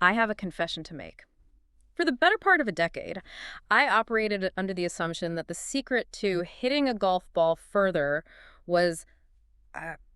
I have a confession to make. For the better part of a decade, I operated under the assumption that the secret to hitting a golf ball further was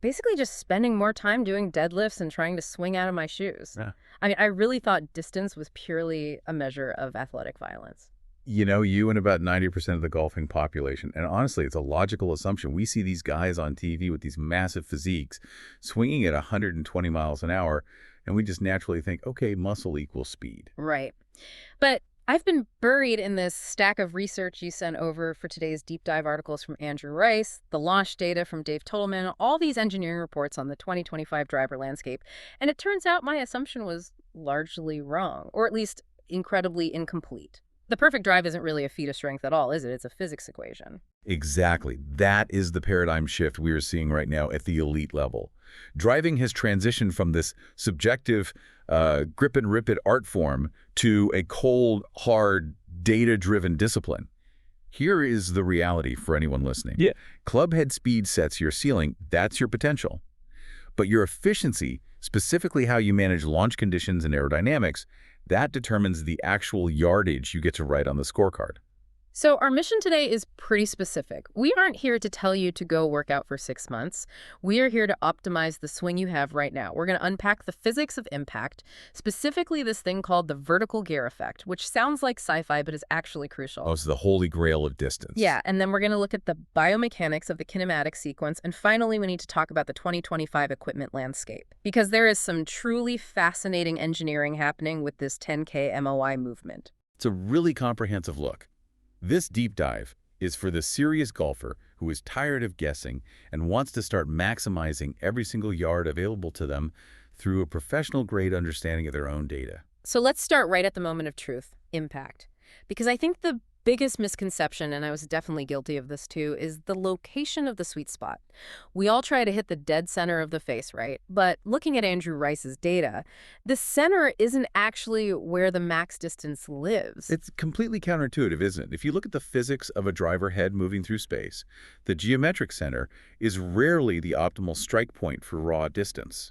basically just spending more time doing deadlifts and trying to swing out of my shoes. Yeah. I mean, I really thought distance was purely a measure of athletic violence. You know, you and about 90% of the golfing population. And honestly, it's a logical assumption. We see these guys on TV with these massive physiques swinging at 120 miles an hour, and we just naturally think, okay, muscle equals speed. Right. But I've been buried in this stack of research you sent over for today's deep dive articles from Andrew Rice, the launch data from Dave Totalman, all these engineering reports on the 2025 driver landscape. And it turns out my assumption was largely wrong, or at least incredibly incomplete. The perfect drive isn't really a feat of strength at all, is it? It's a physics equation. Exactly. That is the paradigm shift we are seeing right now at the elite level. Driving has transitioned from this subjective grip and rip it art form to a cold, hard, data-driven discipline. Here is the reality for anyone listening. Yeah. Clubhead speed sets your ceiling. That's your potential. But your efficiency, specifically how you manage launch conditions and aerodynamics, that determines the actual yardage you get to write on the scorecard. So our mission today is pretty specific. We aren't here to tell you to go work out for 6 months. We are here to optimize the swing you have right now. We're going to unpack the physics of impact, specifically this thing called the vertical gear effect, which sounds like sci-fi but is actually crucial. Oh, it's the holy grail of distance. Yeah, and then we're going to look at the biomechanics of the kinematic sequence, and finally we need to talk about the 2025 equipment landscape, because there is some truly fascinating engineering happening with this 10K MOI movement. It's a really comprehensive look. This deep dive is for the serious golfer who is tired of guessing and wants to start maximizing every single yard available to them through a professional-grade understanding of their own data. So let's start right at the moment of truth, impact. Because I think the biggest misconception, and I was definitely guilty of this too, is the location of the sweet spot. We all try to hit the dead center of the face, right? But looking at Andrew Rice's data, the center isn't actually where the max distance lives. It's completely counterintuitive, isn't it? If you look at the physics of a driver head moving through space, the geometric center is rarely the optimal strike point for raw distance.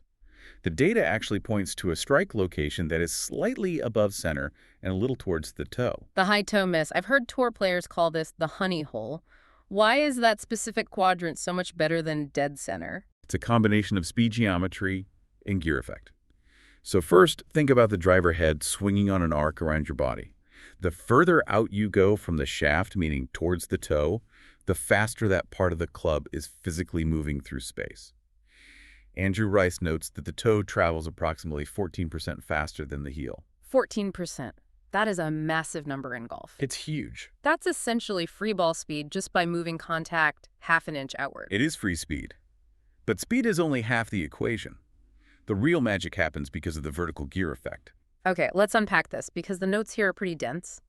The data actually points to a strike location that is slightly above center and a little towards the toe. The high toe miss. I've heard tour players call this the honey hole. Why is that specific quadrant so much better than dead center? It's a combination of speed geometry and gear effect. So first, think about the driver head swinging on an arc around your body. The further out you go from the shaft, meaning towards the toe, the faster that part of the club is physically moving through space. Andrew Rice notes that the toe travels approximately 14% faster than the heel. 14%. That is a massive number in golf. It's huge. That's essentially free ball speed just by moving contact half an inch outward. It is free speed. But speed is only half the equation. The real magic happens because of the vertical gear effect. Okay, let's unpack this because the notes here are pretty dense.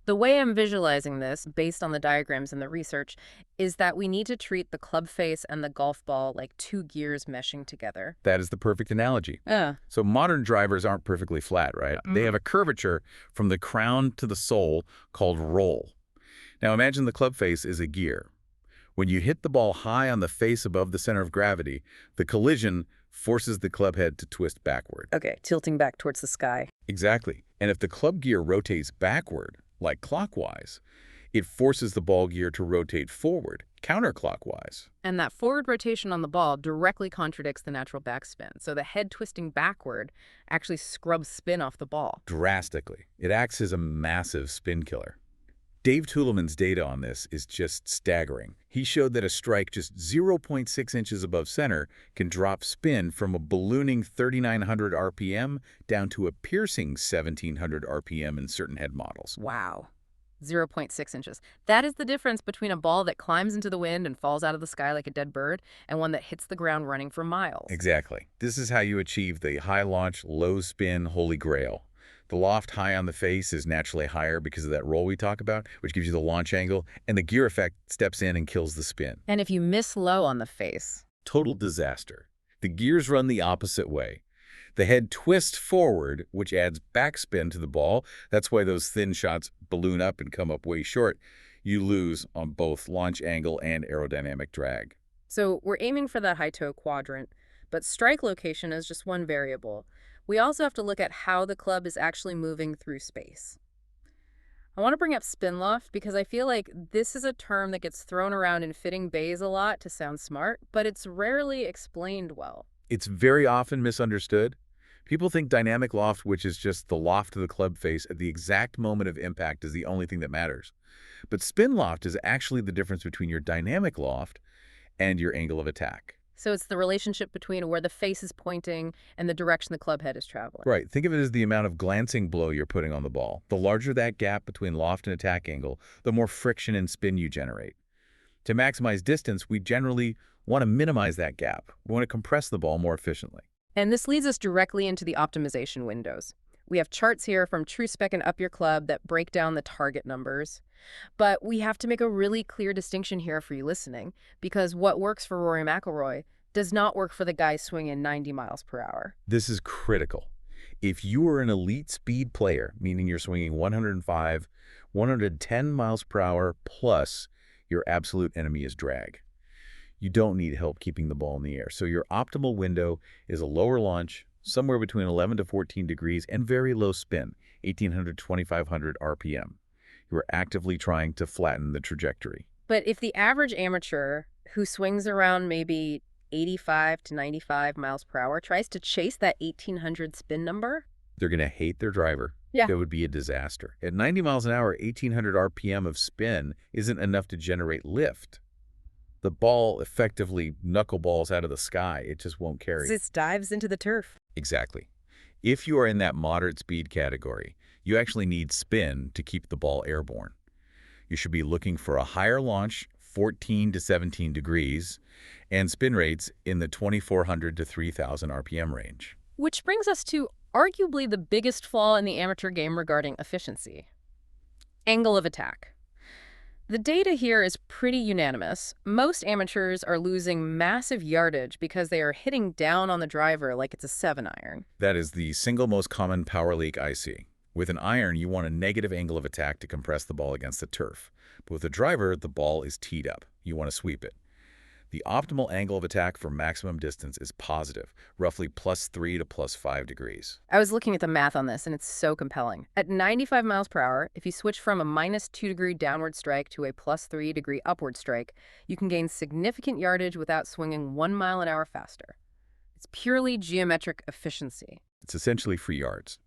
The way I'm visualizing this, based on the diagrams and the research, is that we need to treat the club face and the golf ball like two gears meshing together. That is the perfect analogy. So modern drivers aren't perfectly flat, right? They have a curvature from the crown to the sole called roll. Now imagine the club face is a gear. When you hit the ball high on the face above the center of gravity, the collision forces the club head to twist backward. Okay, tilting back towards the sky. Exactly. And if the club gear rotates backward, like clockwise, it forces the ball gear to rotate forward, counterclockwise. And that forward rotation on the ball directly contradicts the natural backspin. So the head twisting backward actually scrubs spin off the ball. Drastically. It acts as a massive spin killer. Dave Totalman's data on this is just staggering. He showed that a strike just 0.6 inches above center can drop spin from a ballooning 3,900 RPM down to a piercing 1,700 RPM in certain head models. Wow. 0.6 inches. That is the difference between a ball that climbs into the wind and falls out of the sky like a dead bird and one that hits the ground running for miles. Exactly. This is how you achieve the high launch, low spin holy grail. The loft high on the face is naturally higher because of that roll we talk about, which gives you the launch angle, and the gear effect steps in and kills the spin. And if you miss low on the face? Total disaster. The gears run the opposite way. The head twists forward, which adds backspin to the ball. That's why those thin shots balloon up and come up way short. You lose on both launch angle and aerodynamic drag. So we're aiming for that high toe quadrant, but strike location is just one variable. We also have to look at how the club is actually moving through space. I want to bring up spin loft because I feel like this is a term that gets thrown around in fitting bays a lot to sound smart, but it's rarely explained well. It's very often misunderstood. People think dynamic loft, which is just the loft of the club face at the exact moment of impact, is the only thing that matters. But spin loft is actually the difference between your dynamic loft and your angle of attack. So it's the relationship between where the face is pointing and the direction the club head is traveling. Right. Think of it as the amount of glancing blow you're putting on the ball. The larger that gap between loft and attack angle, the more friction and spin you generate. To maximize distance, we generally want to minimize that gap. We want to compress the ball more efficiently. And this leads us directly into the optimization windows. We have charts here from TrueSpec and Up Your Club that break down the target numbers. But we have to make a really clear distinction here for you listening, because what works for Rory McIlroy does not work for the guy swinging 90 miles per hour. This is critical. If you are an elite speed player, meaning you're swinging 105, 110 miles per hour plus, your absolute enemy is drag. You don't need help keeping the ball in the air. So your optimal window is a lower launch, somewhere between 11 to 14 degrees, and very low spin, 1,800, 2,500 RPM. You are actively trying to flatten the trajectory. But if the average amateur who swings around maybe 85 to 95 miles per hour tries to chase that 1,800 spin number, They're going to hate their driver. yeah, It would be a disaster. At 90 miles an hour, 1,800 RPM of spin isn't enough to generate lift. The ball effectively knuckleballs out of the sky. It just won't carry. this dives into the turf. Exactly. If you are in that moderate speed category, you actually need spin to keep the ball airborne. You should be looking for a higher launch, 14 to 17 degrees, and spin rates in the 2,400 to 3,000 RPM range. Which brings us to arguably the biggest flaw in the amateur game regarding efficiency: angle of attack. The data here is pretty unanimous. Most amateurs are losing massive yardage because they are hitting down on the driver like it's a 7-iron. That is the single most common power leak I see. With an iron, you want a negative angle of attack to compress the ball against the turf. But with a driver, the ball is teed up. You want to sweep it. The optimal angle of attack for maximum distance is positive, roughly +3 to +5 degrees. I was looking at the math on this, and it's so compelling. At 95 miles per hour, if you switch from a -2-degree downward strike to a +3-degree upward strike, you can gain significant yardage without swinging 1 mile an hour faster. It's purely geometric efficiency. It's essentially free yards.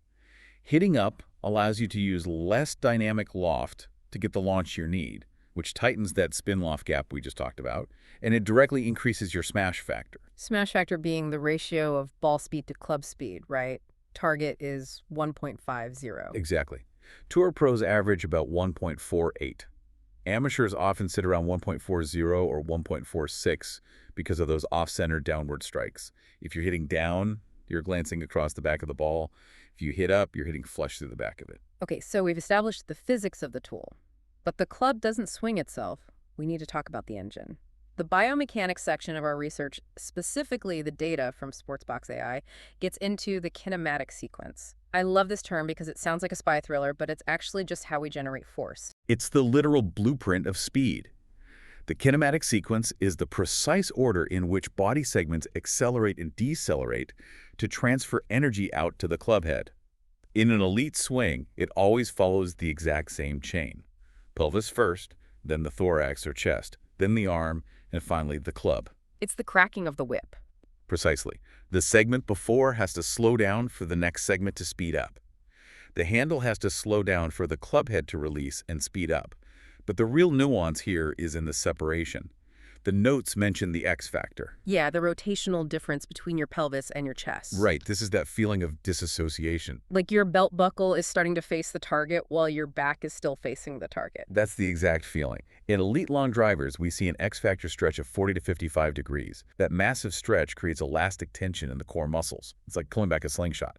Hitting up allows you to use less dynamic loft to get the launch you need, which tightens that spin loft gap we just talked about, and it directly increases your smash factor. Smash factor being the ratio of ball speed to club speed, right? Target is 1.50. Exactly. Tour pros average about 1.48. Amateurs often sit around 1.40 or 1.46 because of those off-center downward strikes. If you're hitting down, you're glancing across the back of the ball. If you hit up, you're hitting flush through the back of it. Okay, so we've established the physics of the tool. But the club doesn't swing itself. We need to talk about the engine. The biomechanics section of our research, specifically the data from Sportsbox AI, gets into the kinematic sequence. I love this term because it sounds like a spy thriller, but it's actually just how we generate force. It's the literal blueprint of speed. The kinematic sequence is the precise order in which body segments accelerate and decelerate to transfer energy out to the club head. In an elite swing, it always follows the exact same chain. Pelvis first, then the thorax or chest, then the arm, and finally the club. It's the cracking of the whip. Precisely. The segment before has to slow down for the next segment to speed up. The handle has to slow down for the club head to release and speed up. But the real nuance here is in the separation. The notes mention the X factor. Yeah, the rotational difference between your pelvis and your chest. Right, this is that feeling of disassociation. Like your belt buckle is starting to face the target while your back is still facing the target. That's the exact feeling. In elite long drivers, we see an X factor stretch of 40 to 55 degrees. That massive stretch creates elastic tension in the core muscles. It's like pulling back a slingshot.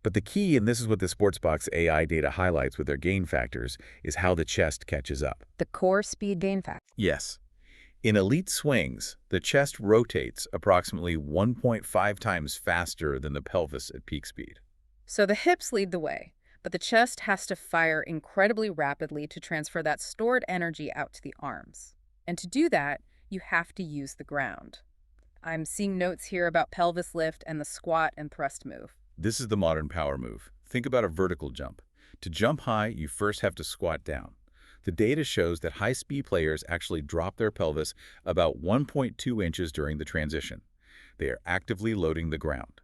But the key, and this is what the Sportsbox AI data highlights with their gain factors, is how the chest catches up. The core speed gain factor. Yes. In elite swings, the chest rotates approximately 1.5 times faster than the pelvis at peak speed. So the hips lead the way, but the chest has to fire incredibly rapidly to transfer that stored energy out to the arms. And to do that, you have to use the ground. I'm seeing notes here about pelvis lift and the squat and thrust move. This is the modern power move. Think about a vertical jump. To jump high, you first have to squat down. The data shows that high-speed players actually drop their pelvis about 1.2 inches during the transition. They are actively loading the ground.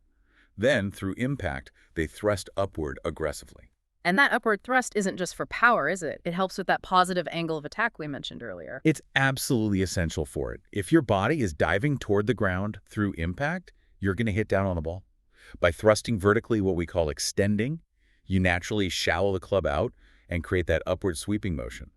Then, through impact, they thrust upward aggressively. And that upward thrust isn't just for power, is it? It helps with that positive angle of attack we mentioned earlier. It's absolutely essential for it. If your body is diving toward the ground through impact, you're going to hit down on the ball. By thrusting vertically, what we call extending, you naturally shallow the club out and create that upward sweeping motion.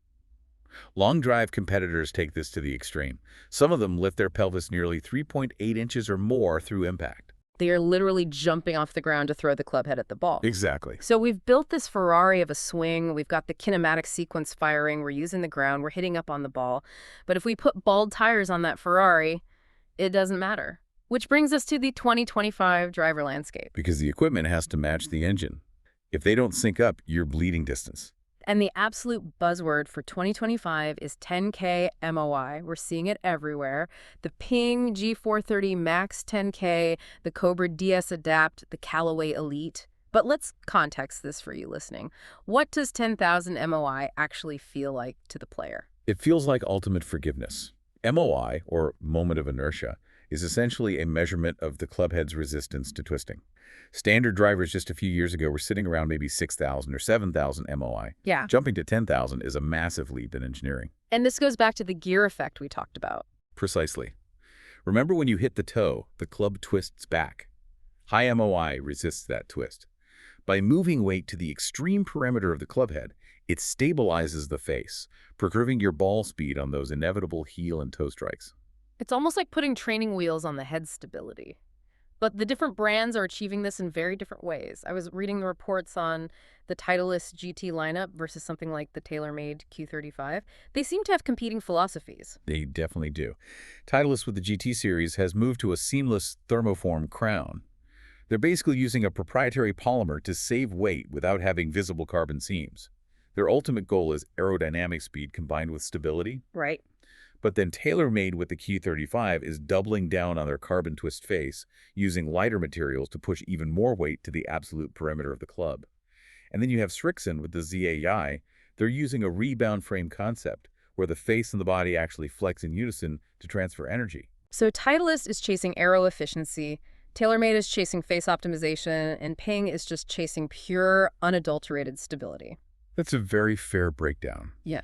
Long drive competitors take this to the extreme. Some of them lift their pelvis nearly 3.8 inches or more through impact. They are literally jumping off the ground to throw the club head at the ball. Exactly. So we've built this Ferrari of a swing. We've got the kinematic sequence firing. We're using the ground. We're hitting up on the ball. But if we put bald tires on that Ferrari, it doesn't matter. Which brings us to the 2025 driver landscape. Because the equipment has to match the engine. If they don't sync up, you're bleeding distance. And the absolute buzzword for 2025 is 10K MOI. We're seeing it everywhere. The Ping G430 Max 10K, the Cobra DS Adapt, the Callaway Elite. But let's context this for you listening. What does 10,000 MOI actually feel like to the player? It feels like ultimate forgiveness. MOI, or moment of inertia, is essentially a measurement of the clubhead's resistance to twisting. Standard drivers just a few years ago were sitting around maybe 6,000 or 7,000 MOI. Yeah. Jumping to 10,000 is a massive leap in engineering. And this goes back to the gear effect we talked about. Precisely. Remember when you hit the toe, the club twists back. High MOI resists that twist. By moving weight to the extreme perimeter of the clubhead, it stabilizes the face, preserving your ball speed on those inevitable heel and toe strikes. It's almost like putting training wheels on the head stability. But the different brands are achieving this in very different ways. I was reading the reports on the Titleist GT lineup versus something like the TaylorMade Q35. They seem to have competing philosophies. They definitely do. Titleist with the GT series has moved to a seamless thermoform crown. They're basically using a proprietary polymer to save weight without having visible carbon seams. Their ultimate goal is aerodynamic speed combined with stability. Right. But then TaylorMade with the Q35 is doubling down on their carbon twist face, using lighter materials to push even more weight to the absolute perimeter of the club. And then you have Srixon with the ZAI. They're using a rebound frame concept, where the face and the body actually flex in unison to transfer energy. So Titleist is chasing aero efficiency, TaylorMade is chasing face optimization, and Ping is just chasing pure, unadulterated stability. That's a very fair breakdown. Yeah.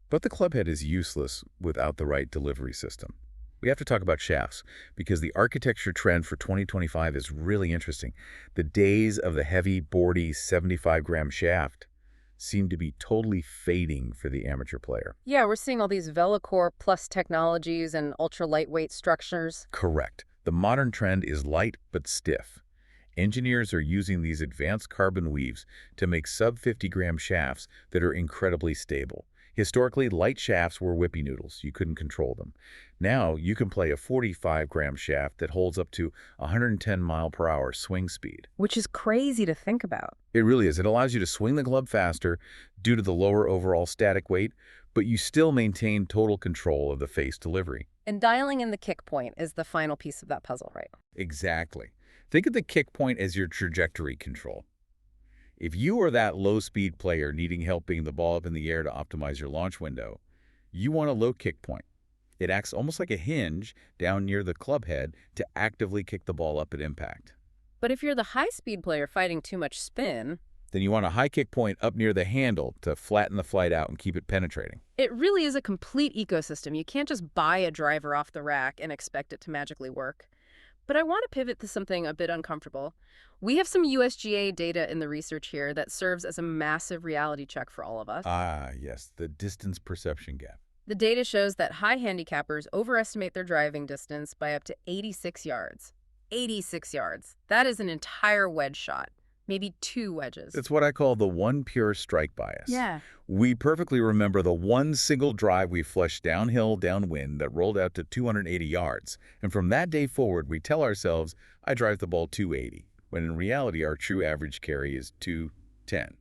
But the clubhead is useless without the right delivery system. We have to talk about shafts, because the architecture trend for 2025 is really interesting. The days of the heavy, boardy 75-gram shaft seem to be totally fading for the amateur player. Yeah, we're seeing all these VeloCore plus technologies and ultra-lightweight structures. Correct. The modern trend is light but stiff. Engineers are using these advanced carbon weaves to make sub-50-gram shafts that are incredibly stable. Historically, light shafts were whippy noodles. You couldn't control them. Now, you can play a 45-gram shaft that holds up to 110 mile-per-hour swing speed. Which is crazy to think about. It really is. It allows you to swing the club faster due to the lower overall static weight, but you still maintain total control of the face delivery. And dialing in the kick point is the final piece of that puzzle, right? Exactly. Think of the kick point as your trajectory control. If you are that low-speed player needing help getting the ball up in the air to optimize your launch window, you want a low kick point. It acts almost like a hinge down near the club head to actively kick the ball up at impact. But if you're the high-speed player fighting too much spin, Then you want a high kick point up near the handle to flatten the flight out and keep it penetrating. it really is a complete ecosystem. You can't just buy a driver off the rack and expect it to magically work. But I want to pivot to something a bit uncomfortable. We have some USGA data in the research here that serves as a massive reality check for all of us. Ah, yes, the distance perception gap. The data shows that high handicappers overestimate their driving distance by up to 86 yards. 86 yards. That is an entire wedge shot. Maybe 2 wedges. It's what I call the one pure strike bias. Yeah. We perfectly remember the one single drive we flushed downhill, downwind that rolled out to 280 yards. And from that day forward, we tell ourselves, I drive the ball 280, when in reality, our true average carry is 210.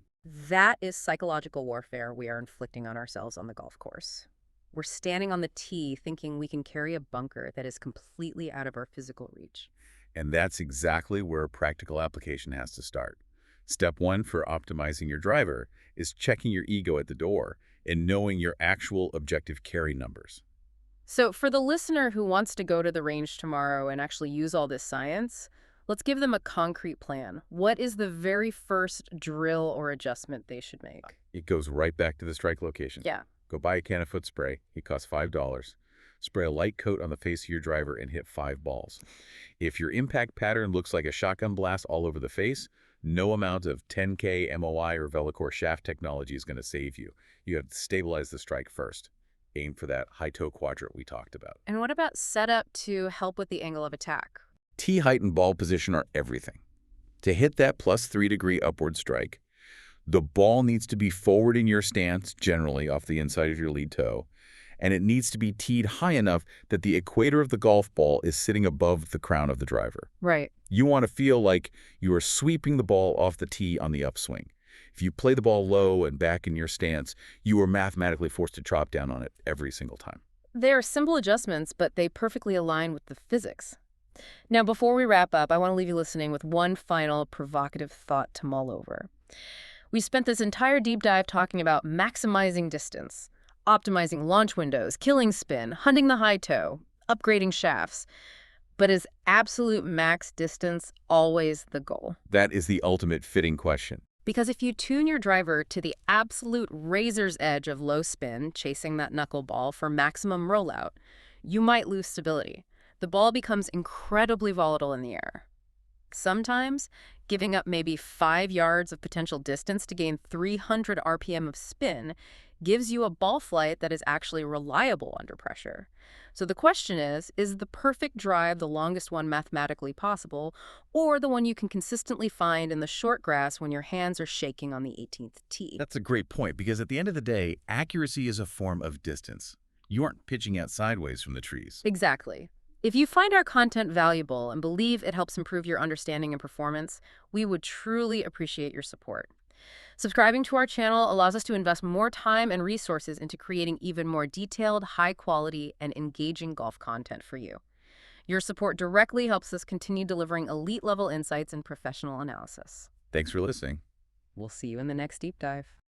That is psychological warfare we are inflicting on ourselves on the golf course. We're standing on the tee thinking we can carry a bunker that is completely out of our physical reach. And that's exactly where practical application has to start. Step one for optimizing your driver is checking your ego at the door and knowing your actual objective carry numbers. So for the listener who wants to go to the range tomorrow and actually use all this science, let's give them a concrete plan. What is the very first drill or adjustment they should make? It goes right back to the strike location. Yeah. Go buy a can of foot spray. It costs $5. Spray a light coat on the face of your driver and hit 5 balls. If your impact pattern looks like a shotgun blast all over the face, no amount of 10K MOI or Velocore shaft technology is going to save you. You have to stabilize the strike first. Aim for that high toe quadrant we talked about. And what about setup to help with the angle of attack? Tee height and ball position are everything. To hit that plus 3-degree upward strike, the ball needs to be forward in your stance, generally off the inside of your lead toe, and it needs to be teed high enough that the equator of the golf ball is sitting above the crown of the driver. Right. You want to feel like you are sweeping the ball off the tee on the upswing. If you play the ball low and back in your stance, you are mathematically forced to chop down on it every single time. They are simple adjustments, but they perfectly align with the physics. Now, before we wrap up, I want to leave you listening with one final provocative thought to mull over. We spent this entire deep dive talking about maximizing distance, optimizing launch windows, killing spin, hunting the high toe, upgrading shafts. But is absolute max distance always the goal? That is the ultimate fitting question. Because if you tune your driver to the absolute razor's edge of low spin, chasing that knuckleball for maximum rollout, you might lose stability. The ball becomes incredibly volatile in the air. Sometimes, giving up maybe 5 yards of potential distance to gain 300 RPM of spin gives you a ball flight that is actually reliable under pressure. So the question is the perfect drive the longest one mathematically possible, or the one you can consistently find in the short grass when your hands are shaking on the 18th tee? That's a great point, because at the end of the day, accuracy is a form of distance. You aren't pitching out sideways from the trees. Exactly. If you find our content valuable and believe it helps improve your understanding and performance, we would truly appreciate your support. Subscribing to our channel allows us to invest more time and resources into creating even more detailed, high-quality, and engaging golf content for you. Your support directly helps us continue delivering elite-level insights and professional analysis. Thanks for listening. We'll see you in the next deep dive.